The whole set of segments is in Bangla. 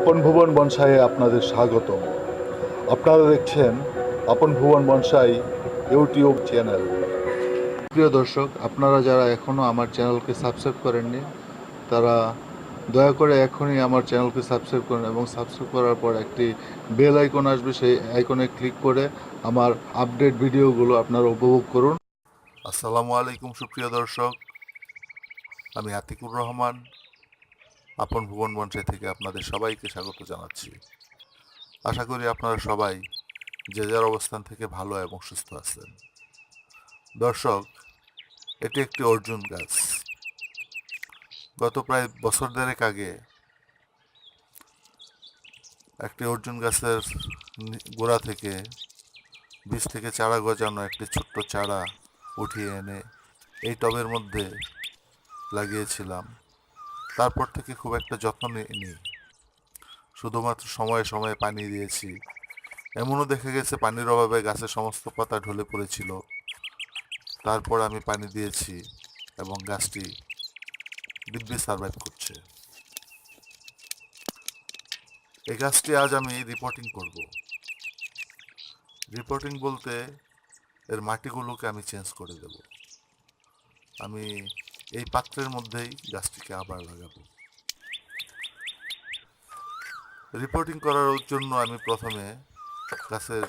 আপনভুবন বনসাইয়ে আপনাদের স্বাগতম। আপনারা দেখছেন আপনভুবন বনসাই ইউটিউব চ্যানেল। প্রিয় দর্শক, আপনারা যারা এখনও আমার চ্যানেলকে সাবস্ক্রাইব করেননি তারা দয়া করে এখনই আমার চ্যানেলকে সাবস্ক্রাইব করুন এবং সাবস্ক্রাইব করার পর একটি বেল আইকন আসবে, সেই আইকনে ক্লিক করে আমার আপডেট ভিডিওগুলো আপনারা উপভোগ করুন। আসসালামু আলাইকুম সুপ্রিয় দর্শক, আমি আতিকুর রহমান আপন ভুবন বনসাই থেকে আপনাদের সবাইকে স্বাগত জানাচ্ছি। আশা করি আপনারা সবাই যে যার অবস্থান থেকে ভালো এবং সুস্থ আছেন। দর্শক, এটি একটি অর্জুন গাছ। গত প্রায় বছর দেড়েক আগে একটি অর্জুন গাছের গোড়া থেকে বীজ থেকে চারা গজানো একটি ছোট্ট চারা উঠিয়ে এনে এই টবের মধ্যে লাগিয়েছিলাম। তারপর থেকে খুব একটা যত্ন নিইনি, শুধুমাত্র সময়ে সময়ে পানি দিয়েছি। এমনও দেখা গেছে পানির অভাবে গাছের সমস্ত পাতা ঢলে পড়েছিল। তারপর আমি পানি দিয়েছি এবং গাছটি দিব্যি সার্ভাইভ করছে। এই গাছটি আজ আমি রিপোর্টিং করব। রিপোর্টিং বলতে এর মাটিগুলোকে আমি চেঞ্জ করে দেব। আমি এই পাত্রের মধ্যেই গাছটিকে আবার লাগাবো। রিপোর্টিং করার জন্য আমি প্রথমে গাছের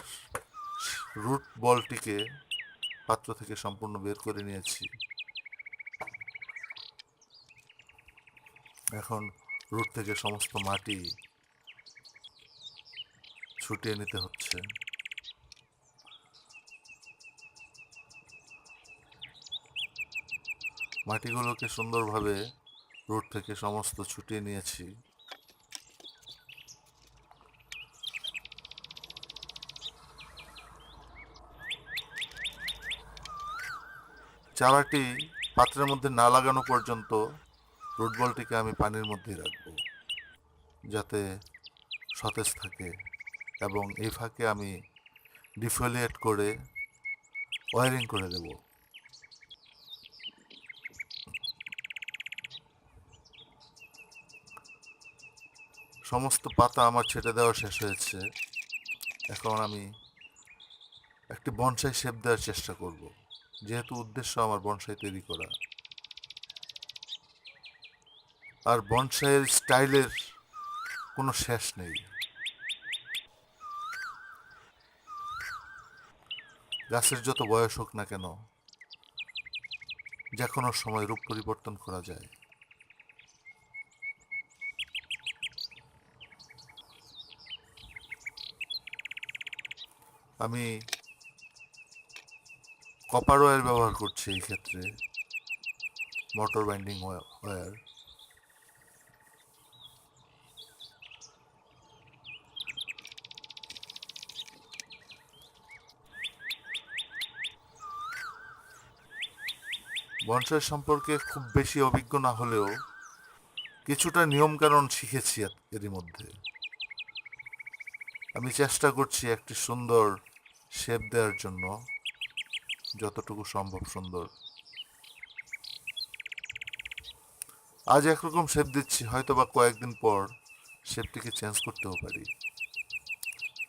রুট বলটিকে পাত্র থেকে সম্পূর্ণ বের করে নিয়েছি। এখন রুট থেকে সমস্ত মাটি ছুটিয়ে নিতে হচ্ছে। মাটিগুলোকে সুন্দরভাবে রুট থেকে সমস্ত ছুটিয়ে নিয়েছি। চারাটি পাত্রের মধ্যে না লাগানো পর্যন্ত রুট বলটিকে আমি পানির মধ্যেই রাখবো, যাতে সতেজ থাকে। এবং এই ফাঁকে আমি ডিফোলিয়েট করে ওয়ারিং করে দেব। সমস্ত পাতা আমার ছেটে দেওয়া শেষ হয়েছে। এখন আমি একটি বনসাই শেপ দেওয়ার চেষ্টা করব, যেহেতু উদ্দেশ্য আমার বনসাই তৈরি করা। আর বনসাইয়ের স্টাইলের কোনো শেষ নেই। গাছের যত বয়স হোক না কেন, যে কোনো সময় রূপ পরিবর্তন করা যায়। আমি কপার ওয়্যার ব্যবহার করছি এই ক্ষেত্রে, মোটর বাইন্ডিং ওয়্যার। বনসাই সম্পর্কে খুব বেশি অভিজ্ঞ না হলেও কিছুটা নিয়মকানুন শিখেছি এরই মধ্যে। আমি চেষ্টা করছি একটি সুন্দর শেপ দেওয়ার জন্য, যতটুকু সম্ভব সুন্দর। আজ একরকম শেপ দিচ্ছি, হয়তো বা কয়েকদিন পর শেপটিকে চেঞ্জ করতেও পারি।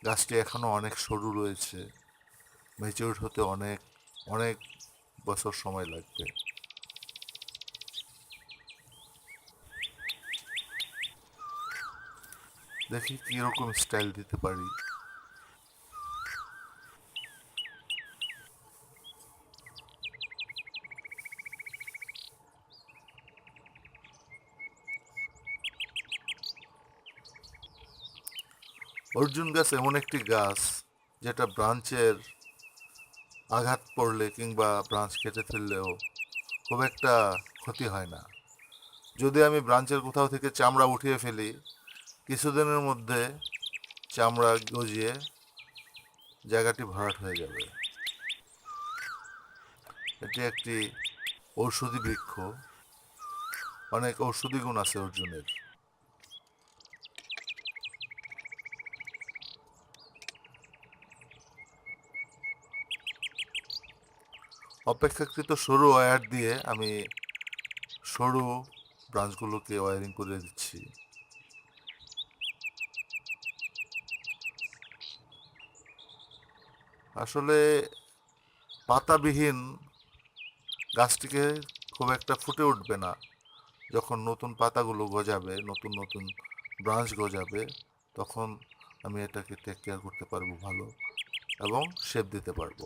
গাছটি এখনো অনেক সরু রয়েছে, ম্যাচিউর হতে অনেক অনেক বছর সময় লাগবে। দেখি কিরকম স্টাইল দিতে পারি। অর্জুন গাছ এমন একটি গাছ যেটা ব্রাঞ্চের আঘাত পড়লে কিংবা ব্রাঞ্চ কেটে ফেললেও খুব একটা ক্ষতি হয় না। যদি আমি ব্রাঞ্চের কোথাও থেকে চামড়া উঠিয়ে ফেলি, কিছুদিনের মধ্যে চামড়া গজিয়ে জায়গাটি ভরাট হয়ে যাবে। এটি একটি ঔষধি বৃক্ষ, অনেক ঔষধি গুণ আছে অর্জুনের। অপেক্ষাকৃত সরু ওয়্যার দিয়ে আমি সরু ব্রাঞ্চগুলোকে ওয়্যারিং করে দিচ্ছি। আসলে পাতাবিহীন গাছটিকে খুব একটা ফুটে উঠবে না। যখন নতুন পাতাগুলো গজাবে, নতুন নতুন ব্রাঞ্চ গজাবে, তখন আমি এটাকে টেক কেয়ার করতে পারবো ভালো এবং শেপ দিতে পারবো।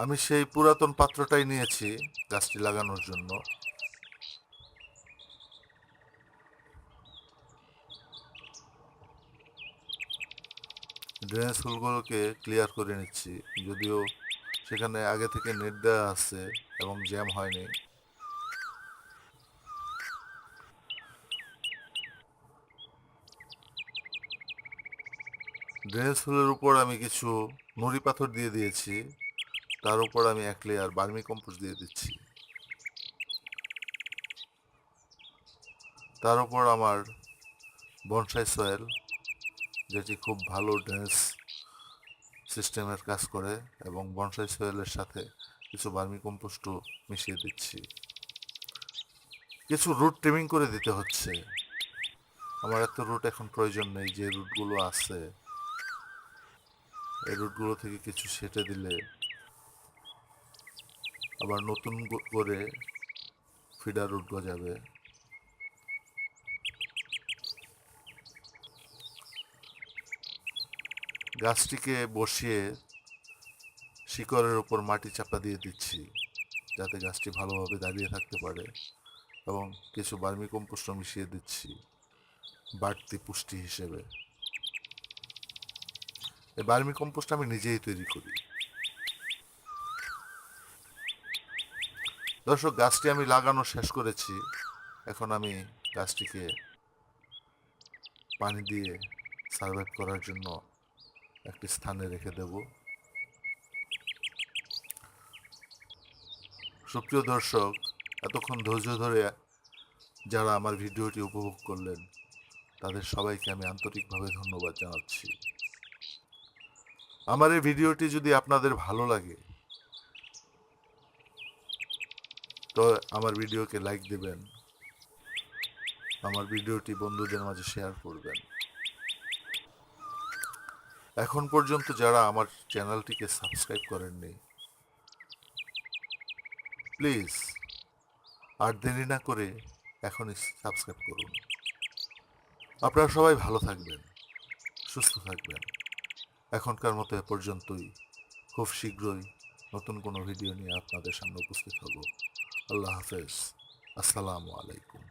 আমি সেই পুরাতন পাত্রটাই নিয়েছি গাছটি লাগানোর জন্য। ড্রেনেজ হোলগুলোকে ক্লিয়ার করে নিচ্ছি, যদিও সেখানে আগে থেকে নেট দেওয়া আছে এবং জ্যাম হয়নি। ড্রেনেজ হোলের উপর আমি কিছু নুড়ি পাথর দিয়ে দিয়েছি, তার উপর আমি 1 লেয়ার বার্মি কম্পোস্ট দিয়ে দিচ্ছি। তার উপর আমার বনসাই সয়েল, যেটি খুব ভালো ড্রেনেজ সিস্টেমের কাজ করে, এবং বনসাই সয়েলের সাথে কিছু বার্মি কম্পোস্টও মিশিয়ে দিচ্ছি। কিছু রুট ট্রিমিং করে দিতে হচ্ছে। আমার এত রুট এখন প্রয়োজন নেই। যে রুটগুলো আছে এই রুটগুলো থেকে কিছু সেটে দিলে আবার নতুন করে ফিডার রুট গজাবে। গাছটিকে বসিয়ে শিকড়ের উপর মাটি চাপা দিয়ে দিচ্ছি, যাতে গাছটি ভালোভাবে দাঁড়িয়ে থাকতে পারে, এবং কিছু বার্মি কম্পোস্টও মিশিয়ে দিচ্ছি বাড়তি পুষ্টি হিসেবে। এই বার্মি কম্পোস্ট আমি নিজেই তৈরি করি। দর্শক, গাছটি আমি লাগানো শেষ করেছি। এখন আমি গাছটিকে পানি দিয়ে সার্ভাইভ করার জন্য একটি স্থানে রেখে দেব। সুপ্রিয় দর্শক, এতক্ষণ ধৈর্য ধরে যারা আমার ভিডিওটি উপভোগ করলেন, তাদের সবাইকে আমি আন্তরিকভাবে ধন্যবাদ জানাচ্ছি। আমার এই ভিডিওটি যদি আপনাদের ভালো লাগে, তো আমার ভিডিওকে লাইক দেবেন, আমার ভিডিওটি বন্ধুদের মাঝে শেয়ার করবেন। এখন পর্যন্ত যারা আমার চ্যানেলটিকে সাবস্ক্রাইব করেননি, প্লিজ আর দেরি না করে এখনই সাবস্ক্রাইব করুন। আপনারা সবাই ভালো থাকবেন, সুস্থ থাকবেন। এখনকার মতো এ পর্যন্তই। খুব শীঘ্রই নতুন কোনো ভিডিও নিয়ে আপনাদের সামনে উপস্থিত হব। আল্লাহ হাফেজ। আসসালামু আলাইকুম।